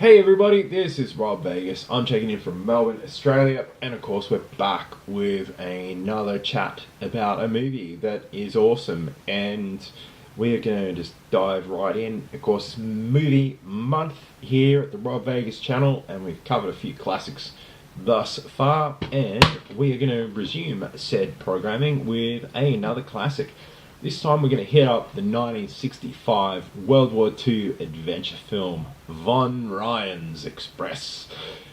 Hey everybody, this is Rob Vegas. I'm checking in from Melbourne, Australia, and of course we're back with another chat about a movie that is awesome, and we are going to just dive right in. Of course, it's movie month here at the Rob Vegas channel, and we've covered a few classics thus far, and we are going to resume said programming with another classic. This time we're going to hit up the 1965 World War II adventure film Von Ryan's Express,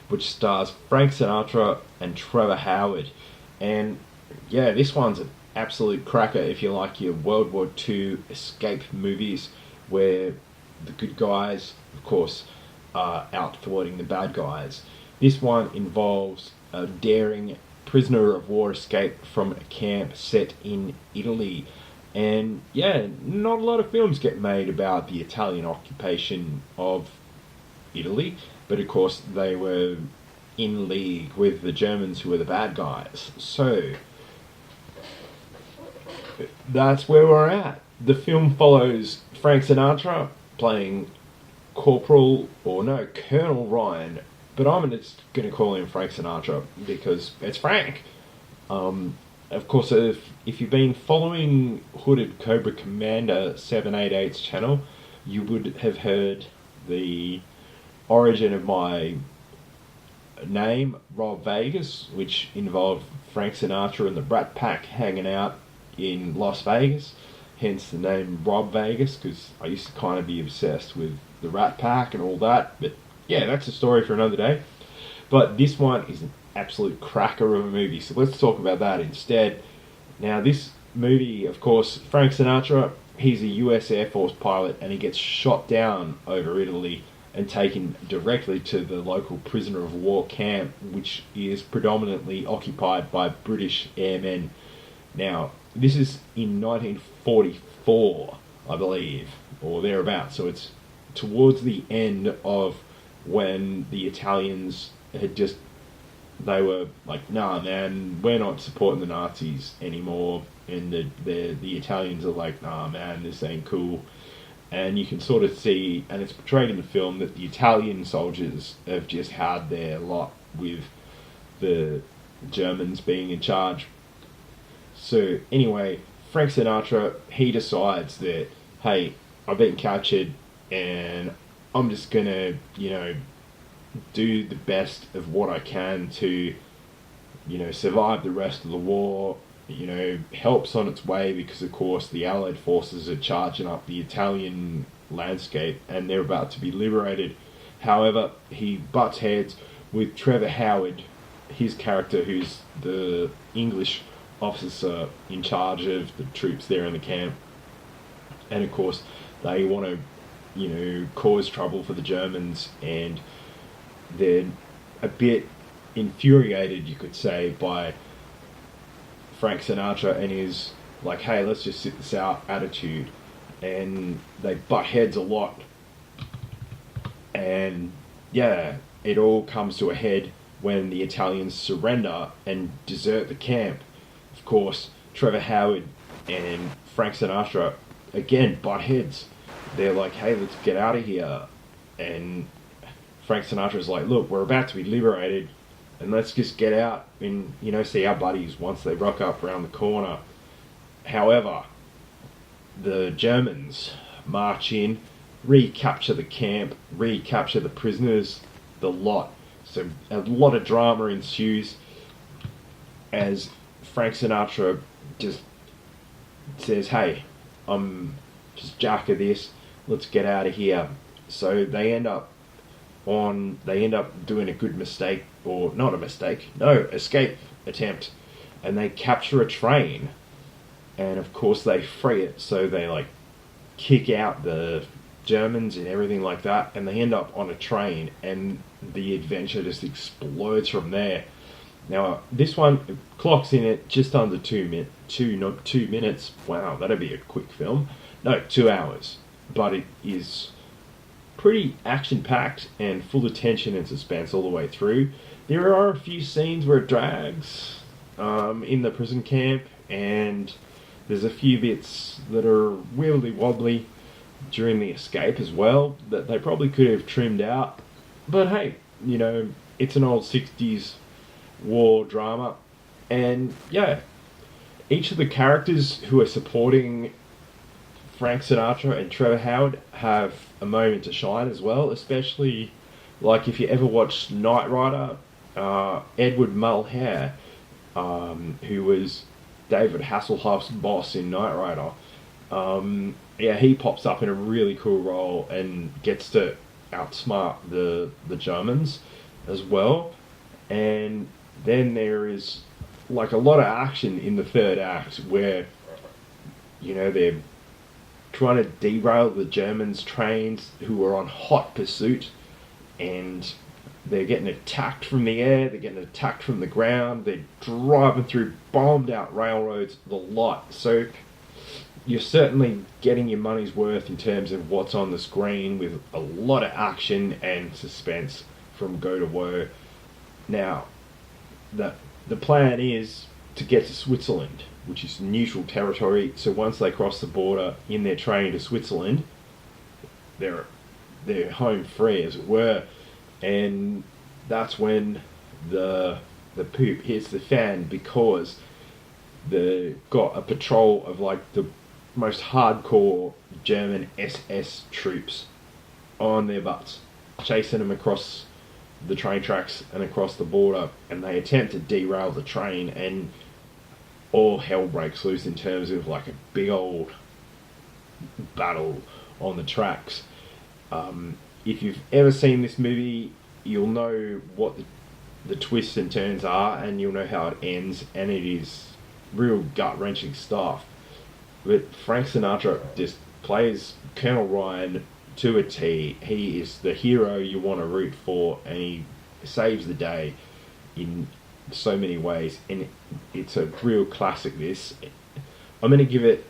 which stars Frank Sinatra and Trevor Howard. And yeah, this one's an absolute cracker if you like your World War II escape movies where the good guys, of course, are out thwarting the bad guys. This one involves a daring prisoner of war escape from a camp set in Italy. And yeah, not a lot of films get made about the Italian occupation of Italy, but of course they were in league with the Germans who were the bad guys. So that's where we're at. The film follows Frank Sinatra playing Colonel Ryan, but I'm just going to call him Frank Sinatra because it's Frank. Of course, if you've been following Hooded Cobra Commander 788's channel, you would have heard the origin of my name, Rob Vegas, which involved Frank Sinatra and the Brat Pack hanging out in Las Vegas, hence the name Rob Vegas, because I used to kind of be obsessed with the Rat Pack and all that, but yeah, that's a story for another day. But this one is an absolute cracker of a movie, so let's talk about that instead. Now, this movie, of course, Frank Sinatra, he's a US Air Force pilot and he gets shot down over Italy and taken directly to the local prisoner of war camp, which is predominantly occupied by British airmen. Now, this is in 1944, I believe, or thereabouts, so it's towards the end of when the Italians had just, they were like, nah man, we're not supporting the Nazis anymore, and the Italians are like, nah man, this ain't cool. And you can sort of see, and it's portrayed in the film, that the Italian soldiers have just had their lot with the Germans being in charge. So anyway, Frank Sinatra, he decides that, hey, I've been captured and I'm just gonna, do the best of what I can to, survive the rest of the war. Help's on its way because, of course, the Allied forces are charging up the Italian landscape and they're about to be liberated. However, he butts heads with Trevor Howard, his character, who's the English officer in charge of the troops there in the camp. And, of course, they want to, cause trouble for the Germans, and they're a bit infuriated, you could say, by Frank Sinatra and his like, hey, let's just sit this out attitude. And they butt heads a lot. And yeah, it all comes to a head when the Italians surrender and desert the camp. Of course, Trevor Howard and Frank Sinatra again butt heads. They're like, hey, let's get out of here. And Frank Sinatra's like, look, we're about to be liberated, and let's just get out and, see our buddies once they rock up around the corner. However, the Germans march in, recapture the camp, recapture the prisoners, the lot. So a lot of drama ensues as Frank Sinatra just says, hey, I'm just jack of this, let's get out of here. So they end up doing a good mistake, or not a mistake, no, escape attempt, and they capture a train, and of course they free it, so they like kick out the Germans and everything like that, and they end up on a train, and the adventure just explodes from there. Now this one clocks in at just under 2 minutes. Wow, that'd be a quick film. No, 2 hours, but it is pretty action-packed and full of tension and suspense all the way through. There are a few scenes where it drags in the prison camp, and there's a few bits that are wibbly-wobbly during the escape as well that they probably could have trimmed out. But hey, it's an old 60s war drama. And yeah, each of the characters who are supporting Frank Sinatra and Trevor Howard have a moment to shine as well, especially like if you ever watched Knight Rider, Edward Mulhare, who was David Hasselhoff's boss in Knight Rider. Yeah, he pops up in a really cool role and gets to outsmart the Germans as well. And then there is like a lot of action in the third act where they're trying to derail the Germans' trains who are on hot pursuit, and they're getting attacked from the air, they're getting attacked from the ground, they're driving through bombed out railroads, the lot. So you're certainly getting your money's worth in terms of what's on the screen, with a lot of action and suspense from go to woe. Now, the plan is to get to Switzerland, which is neutral territory. So once they cross the border in their train to Switzerland, they're home free, as it were. And that's when the poop hits the fan, because they got a patrol of like the most hardcore German SS troops on their butts, chasing them across the train tracks and across the border, and they attempt to derail the train, and all hell breaks loose in terms of like a big old battle on the tracks. If you've ever seen this movie, you'll know what the twists and turns are, and you'll know how it ends, and it is real gut-wrenching stuff. But Frank Sinatra just plays Colonel Ryan to a T. He is the hero you want to root for, and he saves the day in so many ways, and it's a real classic. This, I'm going to give it,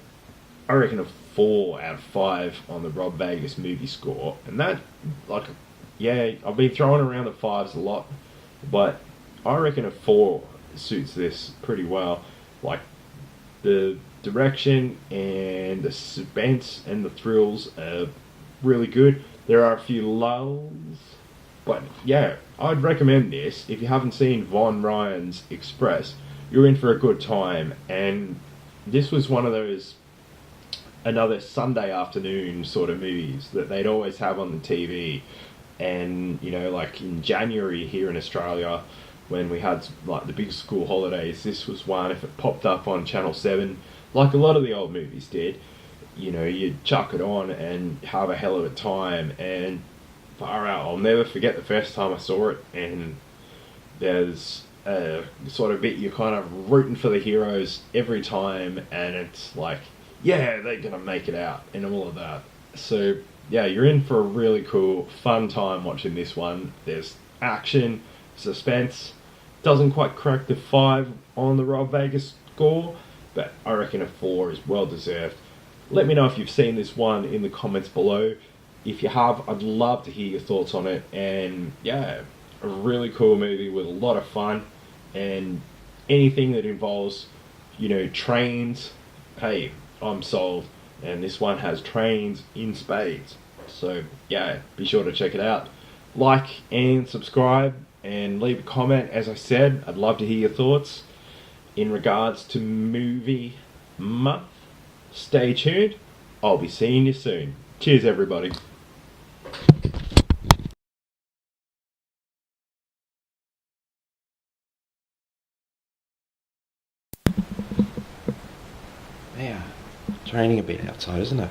I reckon, a 4 out of 5 on the Rob Vegas movie score. And that, like, yeah, I've been throwing around the 5s a lot, but I reckon a 4 suits this pretty well. Like, the direction and the suspense and the thrills are really good. There are a few lulls, but yeah, I'd recommend this. If you haven't seen Von Ryan's Express, you're in for a good time. And this was one of those another Sunday afternoon sort of movies that they'd always have on the TV. And like in January here in Australia, when we had like the big school holidays, this was one. If it popped up on Channel 7, like a lot of the old movies did, you'd chuck it on and have a hell of a time. And far out, I'll never forget the first time I saw it. And there's a sort of bit you're kind of rooting for the heroes every time, and it's like, yeah, they're gonna make it out and all of that. So yeah, you're in for a really cool, fun time watching this one. There's action, suspense. Doesn't quite crack the 5 on the Rob Vegas score, but I reckon a 4 is well deserved. Let me know if you've seen this one in the comments below. If you have, I'd love to hear your thoughts on it. And yeah, a really cool movie with a lot of fun, and anything that involves, trains, hey, I'm sold. And this one has trains in spades. So yeah, be sure to check it out. Like and subscribe and leave a comment. As I said, I'd love to hear your thoughts in regards to movie month. Stay tuned. I'll be seeing you soon. Cheers, everybody. Yeah, it's raining a bit outside, isn't it?